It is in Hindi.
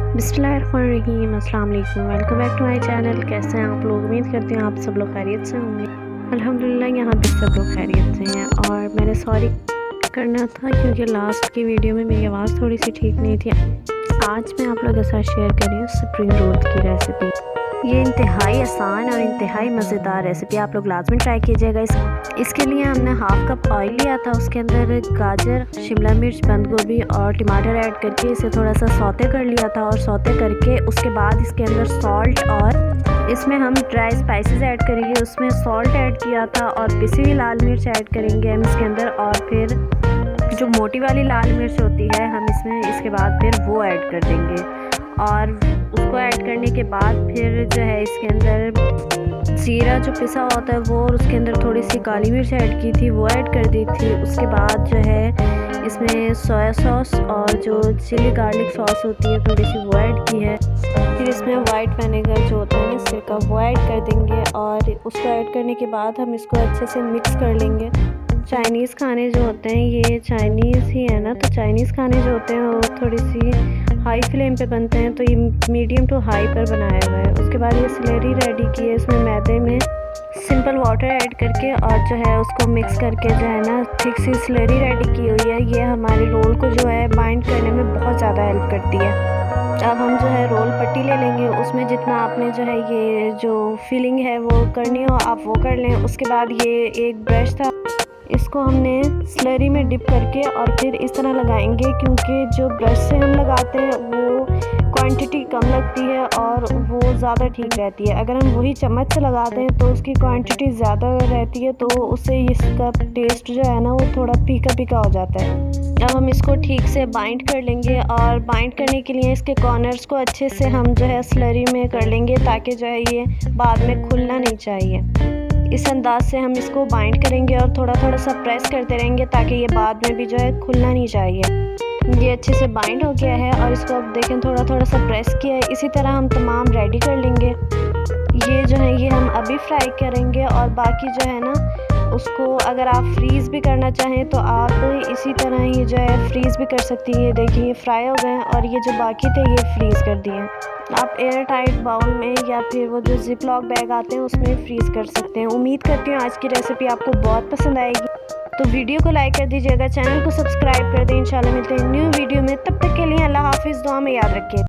बिस्मिल्लाहिर्रहमानिर्रहीम, अस्सलाम वालेकुम। Welcome back to my channel. कैसे हैं आप लोग? उम्मीद करते हैं आप सब लोग खैरियत से होंगे। अल्हम्दुलिल्लाह यहाँ पे सब लोग खैरियत से हैं। और मैंने सॉरी करना था क्योंकि लास्ट की वीडियो में मेरी आवाज़ थोड़ी सी ठीक नहीं थी। आज मैं आप लोगों के साथ शेयर कर रही हूँ स्प्रिंग रोल की रेसिपी। ये इंतहाई आसान और इंतहाई मज़ेदार रेसिपी, आप लोग लाजमी ट्राई कीजिएगा। इसके लिए हमने हाफ़ कप ऑयल लिया था, उसके अंदर गाजर, शिमला मिर्च, बंद गोभी और टमाटर ऐड करके इसे थोड़ा सा सौते कर लिया था। और सौते करके उसके बाद इसके अंदर सॉल्ट और इसमें हम ड्राई स्पाइसेस ऐड करेंगे। उसमें सॉल्ट ऐड किया था और पिसी हुई लाल मिर्च ऐड करेंगे हम इसके अंदर। और फिर जो मोटी वाली लाल मिर्च होती है हम इसमें इसके बाद फिर वो ऐड कर देंगे। और उसको ऐड करने के बाद फिर जो है इसके अंदर जीरा जो पिसा होता है वो, और उसके अंदर थोड़ी सी काली मिर्च ऐड की थी वो ऐड कर दी थी। उसके बाद जो है इसमें सोया सॉस और जो चिली गार्लिक सॉस होती है थोड़ी सी वो ऐड की है। फिर इसमें वाइट विनेगर जो होता है ना सिरका वो ऐड कर देंगे। और उसको ऐड करने के बाद हम इसको अच्छे से मिक्स कर लेंगे। चाइनीज़ खाने जो होते हैं ये चाइनीज़ ही है ना, तो चाइनीज़ खाने जो होते हैं वो थोड़ी सी हाई फ्लेम पे बनते हैं, तो ये मीडियम टू हाई पर बनाया हुआ है। उसके बाद ये स्लरी रेडी की है, इसमें मैदे में सिंपल वाटर ऐड करके और जो है उसको मिक्स करके जो है ना थिक सी स्लरी रेडी की हुई है। ये हमारे रोल को जो है बाइंड करने में बहुत ज़्यादा हेल्प करती है। अब हम जो है रोल पट्टी ले लेंगे, उसमें जितना आपने जो है ये जो फिलिंग है वो करनी हो आप वो कर लें। उसके बाद ये एक ब्रश था, इसको हमने स्लरी में डिप करके और फिर इस तरह लगाएंगे, क्योंकि जो ब्रश से हम लगाते हैं वो क्वांटिटी कम लगती है और वो ज़्यादा ठीक रहती है। अगर हम वही चम्मच से लगाते हैं तो उसकी क्वांटिटी ज़्यादा रहती है, तो उससे इसका टेस्ट जो है ना वो थोड़ा फीका फीका हो जाता है। अब हम इसको ठीक से बाइंड कर लेंगे और बाइंड करने के लिए इसके कॉर्नर्स को अच्छे से हम जो है स्लरी में कर लेंगे, ताकि जो है ये बाद में खुलना नहीं चाहिए। इस अंदाज से हम इसको बाइंड करेंगे और थोड़ा थोड़ा सा प्रेस करते रहेंगे ताकि ये बाद में भी जो है खुलना नहीं चाहिए। ये अच्छे से बाइंड हो गया है और इसको अब देखें थोड़ा थोड़ा सा प्रेस किया है। इसी तरह हम तमाम रेडी कर लेंगे। ये जो है ये हम अभी फ्राई करेंगे और बाकी जो है ना उसको अगर आप फ्रीज़ भी करना चाहें तो आप इसी तरह ही जो है फ्रीज़ भी कर सकती हैं। ये देखिए ये फ्राई हो गए हैं और ये जो बाकी थे ये फ्रीज़ कर दिए। आप एयर टाइट बाउल में या फिर वो जो जिप लॉक बैग आते हैं उसमें फ्रीज़ कर सकते हैं। उम्मीद करती हूँ आज की रेसिपी आपको बहुत पसंद आएगी, तो वीडियो को लाइक कर दीजिएगा, चैनल को सब्सक्राइब कर दें। इंशाल्लाह मिलते हैं न्यू वीडियो में, तब तक के लिए अल्लाह हाफिज़। दुआ में याद रखिए।